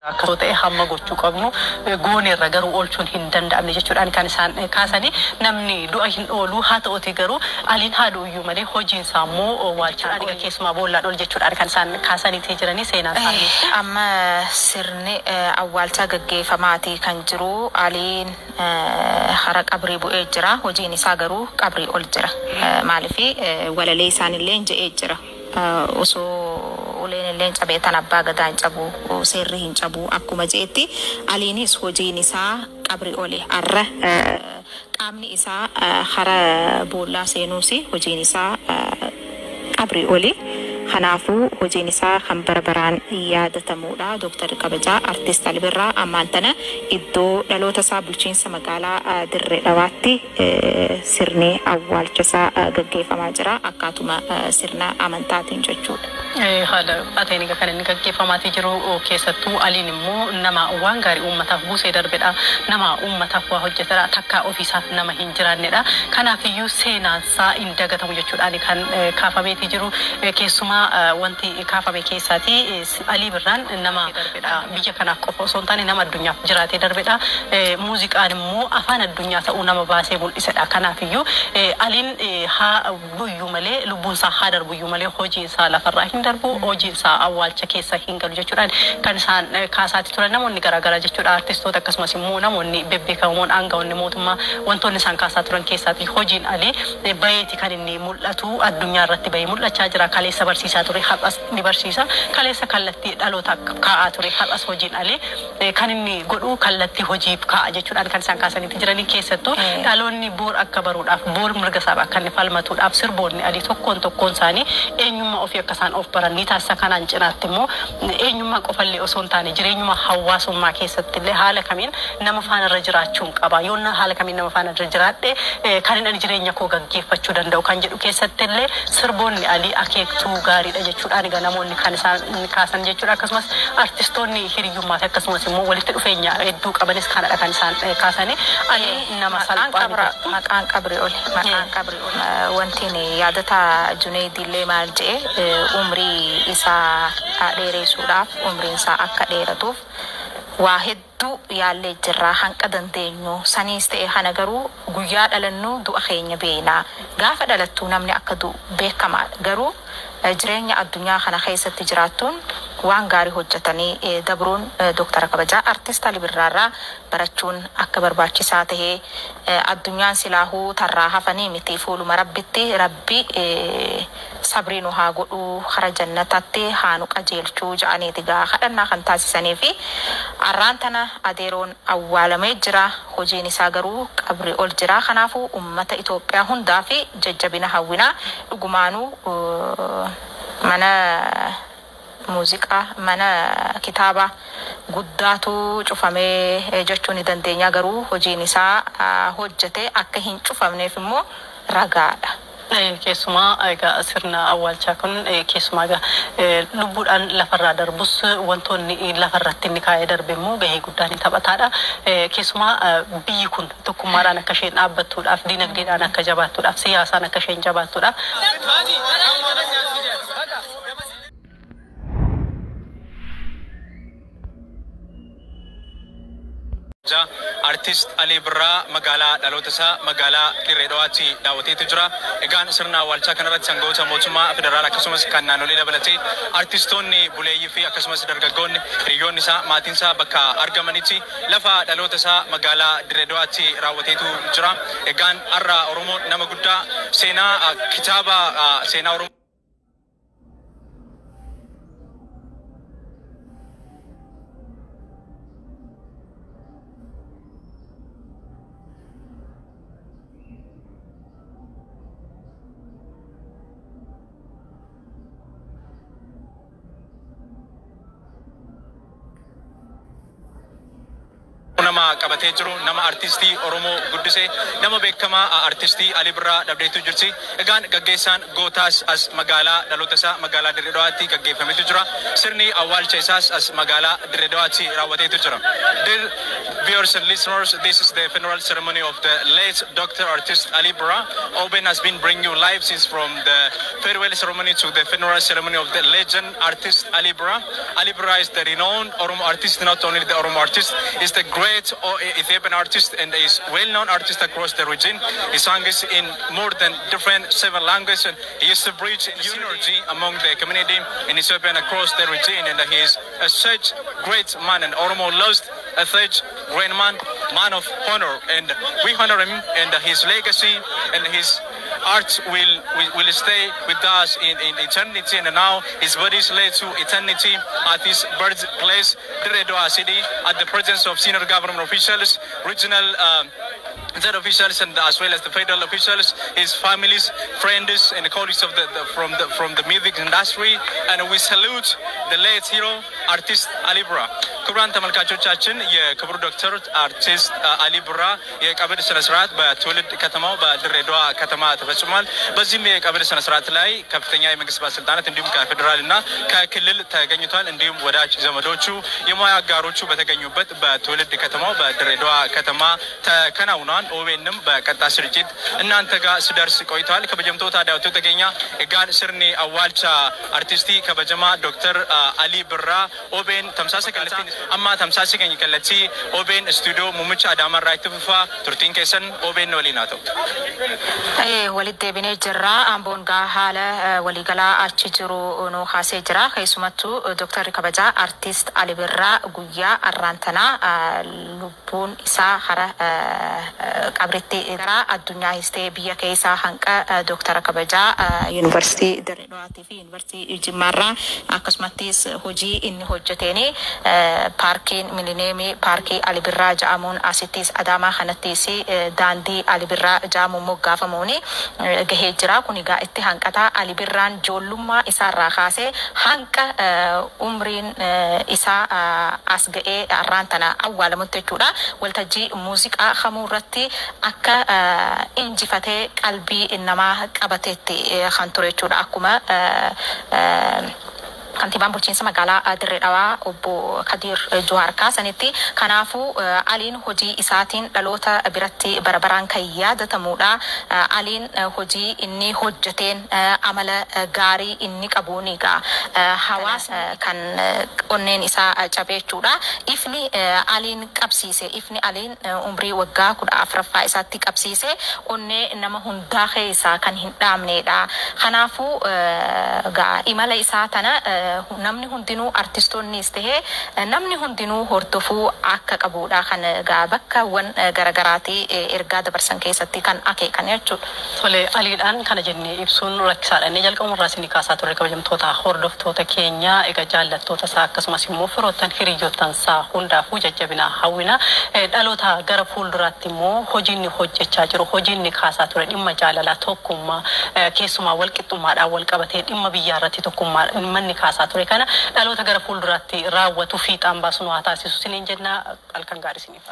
Akkasuma hamma gochuu qabnu goone irra garuu oolchuun hin danda'amne jechuudhaan kan isaan kaasanii namni du'a hin oolu haa ta'uti garuu aliin haadhu iyyuu malee hojiin isaa immoo waalchaa dhiiga keessumaa boollaan ol jechuudhaan kan isaan kaasanii jiranii seenaan isaanii. Amma sirni awwaalchaa gaggeeffamaati kan jiru aliin hara qabrii bu'ee jira hojiin isaa garuu qabrii ol jira maaliifi walalee isaanillee je'ee jira osoo uleen illee cabee tan abbaa gadaa hin cabu seerri hin cabu akkuma jeetti aliinis hojiin isaa qabrii ole arra qaamni isaa hara boollaa seenuusi hojiin isaa qabrii ole kanaafuu hojiin isaa kan barbaraan yaadatamuudha. Dr. Kabajaa Artist Ali Birraa ammaan tana iddoo dhaloota isaa bulchiinsa magaalaa Dirree Dhawaatti sirni awwaalcha isaa gaggeeffamaa jira akkaatuma sirna amantaatiin jechuudha. Haala ateeni kan inni gaggeeffamaatii jiru keessattuu aliin immoo nama waan gaarii uummataaf buusee darbedha. Nama uummataaf waa hojjetedha. Takkaa ofiisaaf nama hin jiraannedha. Kanaafiyyuu seenaansaa hin dagatamu jechuudhaan kan kaafameetii jiru keessumaa wanti kaafame keessaati Alii Birraan nama darbedha. Biyya kanaaf qofa osoo hin taane nama addunyaaf jiraatee darbedha. Muuziqaan immoo afaan addunyaa ta'uu nama baasee mul'isedha. Kanaafiyyuu aliin haa buyyuu malee lubbuunsaa haa darbuyyuu malee hojiinsaa lafarraa hin darbu hojiinsaa awwaalcha keessa hin galu jechuudhaan kan isaan kaasaati turan namoonni garaagaraa jechuudha. Artistoota akkasumas immoo namoonni bebbeekamoon aangawoonni mootummaa wantoonni isaan kaasaa turan keessaati hojiin Alii bayeeti kan inni mul'atu addunyaa irratti bahee mul'achaa jira. Kaleessa barsiisaa ture har'as ni barsiisa. Kaleessa kallattii dhaloota kaa'aa ture har'as hojiin Alii kan inni godhu kallattii hojiif kaa'a jechuudhaan kan isaan kaasaniitti jiranii keessattuu dhaloonni boor akka baruudhaaf boor mirga isaa akka inni falmatuudhaaf sirboonni Alii tokkoon isaanii eenyummaa ofii akka isaan of baran ni taasisa. Kanaan cinaatti immoo eenyummaa qofallee osoo hin taane jireenyummaa hawaasummaa keessatti illee haala kamiin nama faana irra jiraachuun qaba. Yoon haala kamiin nama faana irra jiraadhe kan inni jireenya koo gaggeeffachuu danda'u kan jedhu keessatti illee sirboonni Alii akeektuu gaariidha jechuudhaan egaa namoonni kan isaan kaasan jechuudha. Akkasumas artistoonni hiriyyummaa fi akkasumas immoo walitti dhufeenya hedduu qabanis kanadha kan isaan kaasanii. Alii nama salphaa maqaan qabrii oli maqaan qabrii oli wantiin yaadata Junaydillee maal jedhe umrii isaa dheeressuudhaaf umriin isaa akka dheeratuuf waa hedduu yaallee jirraa hanqa dandeenyu saniis ta'e hana garuu guyyaa dhalannu du'a keenya beeknaa gaafa dhalattuu namni akka du'u beekamaadha garuu jireenya addunyaa kana keessatti jiraattuun waan gaarii hojjetanii dabruun Dr. Kabajaa Artist Ali Birraarraa barachuun akka barbaachisaa ta'ee addunyaan silaahuu tarraa hafanii miti fuuluma rabbitti rabbi sabriinu haa godhuu hara jannatatti haa nu qajeelchuu ja'aniiti gaa kadhannaa kan taasisanii fi arraan tana adeeroon awwaalamee jira hojiin isaa garuu qabri ol jira. Kanaafuu ummata Itoophiyaa hundaa fi jajjabina hawwinaa dhugumaanuu mana muuziqaa mana kitaaba guddaatu cufamee jechuun ni dandeenya garuu hojiin isaa hojjete akka hin cufamneef immoo ragaadha. Keessumaa egaa sirna awwaalchaa kun keessumaa lubbuudhaan lafarraa darbus wantoonni lafarratti inni kaa'ee darbe immoo gahee guddaan ni taphataadha. Keessumaa biyyi kun tokkummaadhaan akka isheen dhaabbattuudhaaf dinagdeedhaan akka jabaattuudhaaf siyaasaan akka isheen jabaattuudhaaf Artist Ali Birraa magaalaa dhaloota isaa magaalaa Dirree Dhawaatti daawwateetu jira. Egaan sirna awwaalchaa kanarratti aangawoota mootummaa federaalaa akkasumas kan naannolee dabalatee artistoonni buleeyyii fi akkasumas dargaggoonni hiriyoonni isaa maatiin isaa bakka argamanitti lafa dhaloota isaa magaalaa Dirree Dhawaatti raawwateetu jira. Egaan har'a Oromoon nama guddaa seenaa kitaaba seenaa Oromoo nama qabatee jiru nama artistii Oromoo guddise nama beekamaa artistii Ali Birraa dhabdeetu jirti. Egaan gaggeessaan gootaas as magaalaa dhaloota isaa magaalaa Dirree Dhawaatti gaggeeffametu jira. Sirni awwaalcha isaas as magaalaa Dirree Dhawaatti raawwateetu jira. Dear viewers and listeners, this is the funeral ceremony of the late Dr. Artist Ali Birraa. Oben has been bringing you live since from the farewell ceremony to the funeral ceremony of the legend artist Ali Birraa. Ali Birraa is the renowned Oromo artist, not only the Oromo artist, is the great Ethiopian artist and is well-known artist across the region. He sang in more than different 7 languages and he used to bridge unity among the community in Ethiopia and across the region, and he is such great man, and Oromo lost a such great man, man of honor, and we honor him and his legacy and his art will stay with us in eternity, and now his body is laid to eternity at his birthplace, Dirree Dhawa City, at the presence of senior government officials, regional state officials, and as well as the federal officials, his families, friends, and colleagues of from the music industry, and we salute the late hero artist Ali Birraa. ክቡራን ተመልካቾቻችን የክቡር ዶክተር አርቲስት አሊ ብራ የቀብር ስነ ስርዓት በትውልድ ከተማው በድሬ ዳዋ ከተማ ተፈጽሟል። በዚህም የቀብር ስነ ስርዓት ላይ ከፍተኛ የመንግስት ባለስልጣናት እንዲሁም ከፌደራልና ከክልል ተገኝቷል። እንዲሁም ወዳጅ ዘመዶቹ የሙያ አጋሮቹ በተገኙበት በትውልድ ከተማው በድሬ ዳዋ ከተማ ተከናውኗል። ኦቤንም በቀጥታ ስርጭት እናንተ ጋር ሲደርስ ቆይቷል። ከበጀምቶ ታዳውቱ ተገኛ ጋር ስርኒ አዋልቻ አርቲስቲ ከበጀማ ዶክተር አሊ ብራ ኦቤን ተምሳሰከለቲ أما تمساسي كني كلتي أوبن استوديو ممتش أدامر رايت فيفا ترتين كيسن أوبن وليناتو. أيه ولد بني جرا أمبون قاهالة وليقلا أشجرو نو خاسي جرا خيسمتو دكتور كبجا أرتيست علي برا قويا أرانتنا لبون إسا خرا قبرتي جرا الدنيا هستي بيا كيسا هنك دكتور كبجا يونيفرسيتي دري دواتي في يونيفرسيتي جمارة أقسمتيس هجي إن هجتيني paarkiin milineemii paarkii Ali Birraa ja'amuun asittis Adaamaa kanattis daandii Ali Birraa ja'amuun moggaafamuuni gahee jira. Kun egaa itti hanqataa Ali Birraan ijoollummaa isaarraa kaasee hanqa umriin isaa as ga'ee arraan tana awwaalamutti jechuudha. Waltajjii muuziqaa kamuu irratti akka injifatee qalbii namaa qabateetti kan ture jechuudha. Akkuma kantiibaan bulchiinsa magaalaa Dirree Dhawaa obbo Kadir Juhaar kaasanitti kanaafuu aliin hojii isaatiin dhaloota biratti barabaraan kan yaadatamuudha. Aliin hojii inni hojjeteen amala gaarii inni qabuun egaa hawaasa kan onneen isaa cabeechuudha. Ifni aliin qabsiise, ifni aliin umrii waggaa 14 isaatti qabsiise onnee nama hundaa keessaa kan hin dhaamneedha. Kanaafuu gaa imala isaa tana namni hundinuu artistoonnis ta'ee namni hundinuu hordofuu akka qabuudha. Kan gaa bakkaawwan garaagaraatii ergaa dabarsan keessatti kan akeekan jechuudha. Tole aliidhaan kana jennee ibsuun rakkisaadha. Inni jalqabuma irraa kaasaa turre kabajamtoota hordoftoota keenya egaa jaallattoota isaa akkasumas immoo firoottan hiriyoottan isaa hundaafuu jajjabina hawwina. Dhaloota gara fuulduraatti immoo hojiin hojjechaa jiru hojiin kaasaa ture dhimma jaalalaa tokkummaa keessumaa walqixxummaadhaan wal qabatee dhimma biyyaa irratti tokkummaa manni kaasaa ture kana dhaloota gara fuulduraatti raawwatu fiixaan baasuun waa taasisu siniin jenna halkan gaarii siniif.